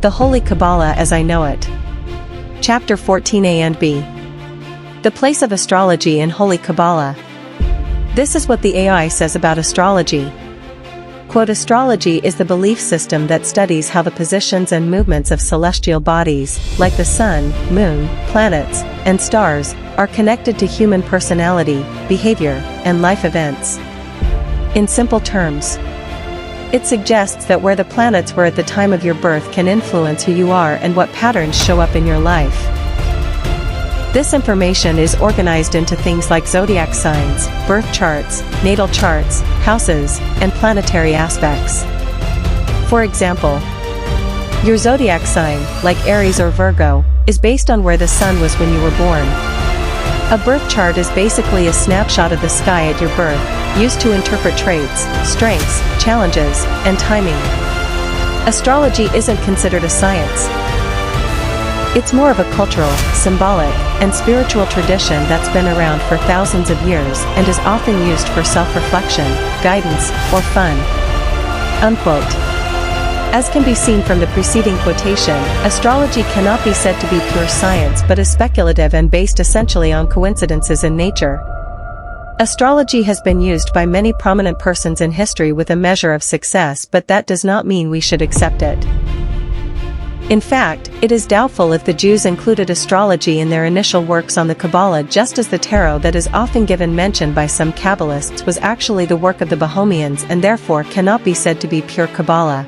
The Holy Kabbalah as I Know It. Chapter 14A&B. The Place of Astrology in Holy Kabbalah. This is what the AI says about astrology. Quote, astrology is the belief system that studies how the positions and movements of celestial bodies, like the sun, moon, planets, and stars, are connected to human personality, behavior, and life events. In simple terms, it suggests that where the planets were at the time of your birth can influence who you are and what patterns show up in your life. This information is organized into things like zodiac signs, birth charts, natal charts, houses, and planetary aspects. For example, your zodiac sign, like Aries or Virgo, is based on where the sun was when you were born. A birth chart is basically a snapshot of the sky at your birth, used to interpret traits, strengths, challenges, and timing. Astrology isn't considered a science. It's more of a cultural, symbolic, and spiritual tradition that's been around for thousands of years and is often used for self-reflection, guidance, or fun. Unquote. As can be seen from the preceding quotation, astrology cannot be said to be pure science but is speculative and based essentially on coincidences in nature. Astrology has been used by many prominent persons in history with a measure of success, but that does not mean we should accept it. In fact, it is doubtful if the Jews included astrology in their initial works on the Kabbalah, just as the tarot that is often given mention by some Kabbalists was actually the work of the Bohemians and therefore cannot be said to be pure Kabbalah.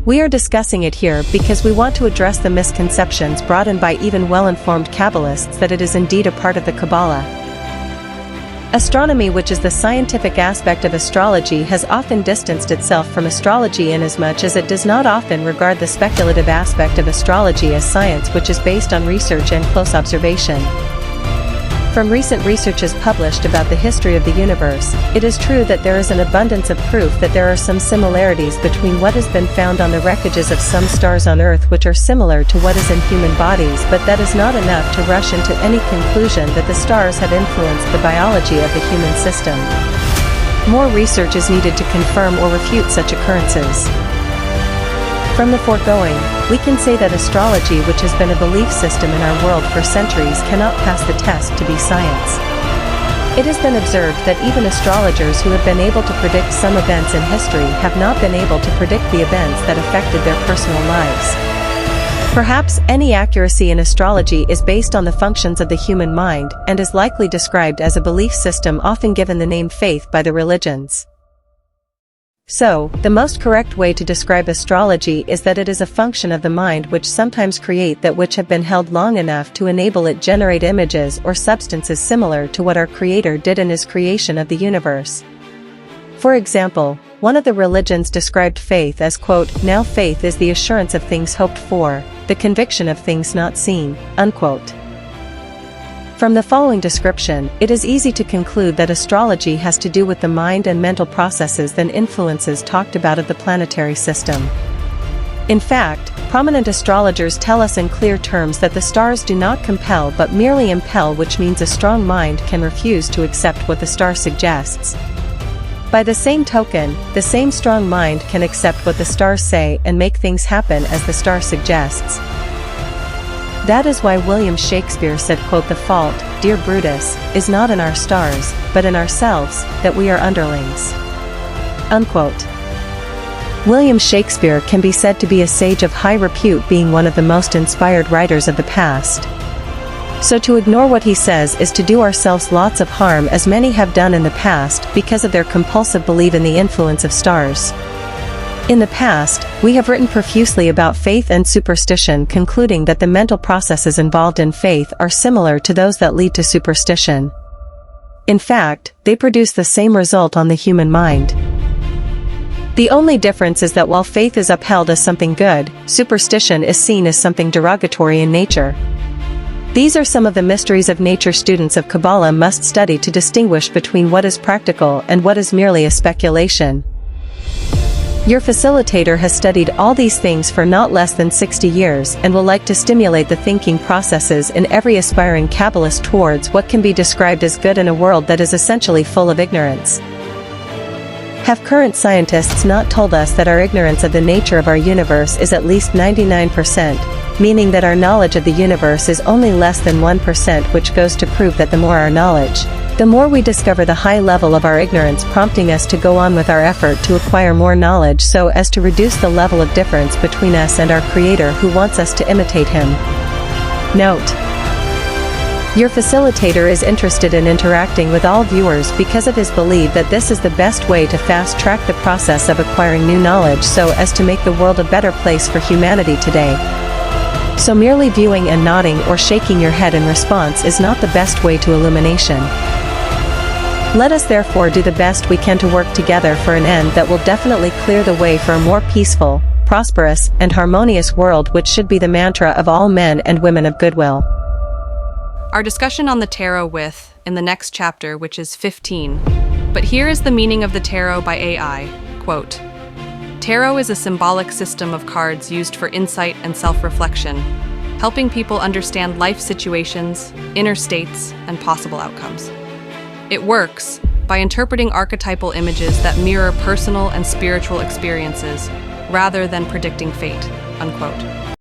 We are discussing it here because we want to address the misconceptions brought in by even well-informed Kabbalists that it is indeed a part of the Kabbalah. Astronomy, which is the scientific aspect of astrology, has often distanced itself from astrology inasmuch as it does not often regard the speculative aspect of astrology as science, which is based on research and close observation. From recent researches published about the history of the universe, it is true that there is an abundance of proof that there are some similarities between what has been found on the wreckages of some stars on Earth which are similar to what is in human bodies, but that is not enough to rush into any conclusion that the stars have influenced the biology of the human system. More research is needed to confirm or refute such occurrences. From the foregoing, we can say that astrology, which has been a belief system in our world for centuries, cannot pass the test to be science. It has been observed that even astrologers who have been able to predict some events in history have not been able to predict the events that affected their personal lives. Perhaps any accuracy in astrology is based on the functions of the human mind and is likely described as a belief system, often given the name faith by the religions. So, the most correct way to describe astrology is that it is a function of the mind which sometimes create that which have been held long enough to enable it generate images or substances similar to what our Creator did in His creation of the universe. For example, one of the religions described faith as, quote, now faith is the assurance of things hoped for, the conviction of things not seen, unquote. From the following description, it is easy to conclude that astrology has to do with the mind and mental processes than influences talked about of the planetary system. In fact, prominent astrologers tell us in clear terms that the stars do not compel but merely impel, which means a strong mind can refuse to accept what the star suggests. By the same token, the same strong mind can accept what the stars say and make things happen as the star suggests. That is why William Shakespeare said, quote, the fault, dear Brutus, is not in our stars, but in ourselves, that we are underlings. Unquote. William Shakespeare can be said to be a sage of high repute, being one of the most inspired writers of the past. So to ignore what he says is to do ourselves lots of harm, as many have done in the past because of their compulsive belief in the influence of stars. In the past, we have written profusely about faith and superstition, concluding that the mental processes involved in faith are similar to those that lead to superstition. In fact, they produce the same result on the human mind. The only difference is that while faith is upheld as something good, superstition is seen as something derogatory in nature. These are some of the mysteries of nature students of Kabbalah must study to distinguish between what is practical and what is merely a speculation. Your facilitator has studied all these things for not less than 60 years and will like to stimulate the thinking processes in every aspiring Kabbalist towards what can be described as good in a world that is essentially full of ignorance. Have current scientists not told us that our ignorance of the nature of our universe is at least 99%, meaning that our knowledge of the universe is only less than 1%, which goes to prove that the more our knowledge, the more we discover the high level of our ignorance, prompting us to go on with our effort to acquire more knowledge so as to reduce the level of difference between us and our Creator, who wants us to imitate Him. Note: your facilitator is interested in interacting with all viewers because of his belief that this is the best way to fast-track the process of acquiring new knowledge so as to make the world a better place for humanity today. So merely viewing and nodding or shaking your head in response is not the best way to illumination. Let us therefore do the best we can to work together for an end that will definitely clear the way for a more peaceful, prosperous, and harmonious world, which should be the mantra of all men and women of goodwill. Our discussion on the tarot in the next chapter, which is 15. But here is the meaning of the tarot by AI. Quote, "Tarot is a symbolic system of cards used for insight and self-reflection, helping people understand life situations, inner states, and possible outcomes. It works by interpreting archetypal images that mirror personal and spiritual experiences rather than predicting fate." Unquote.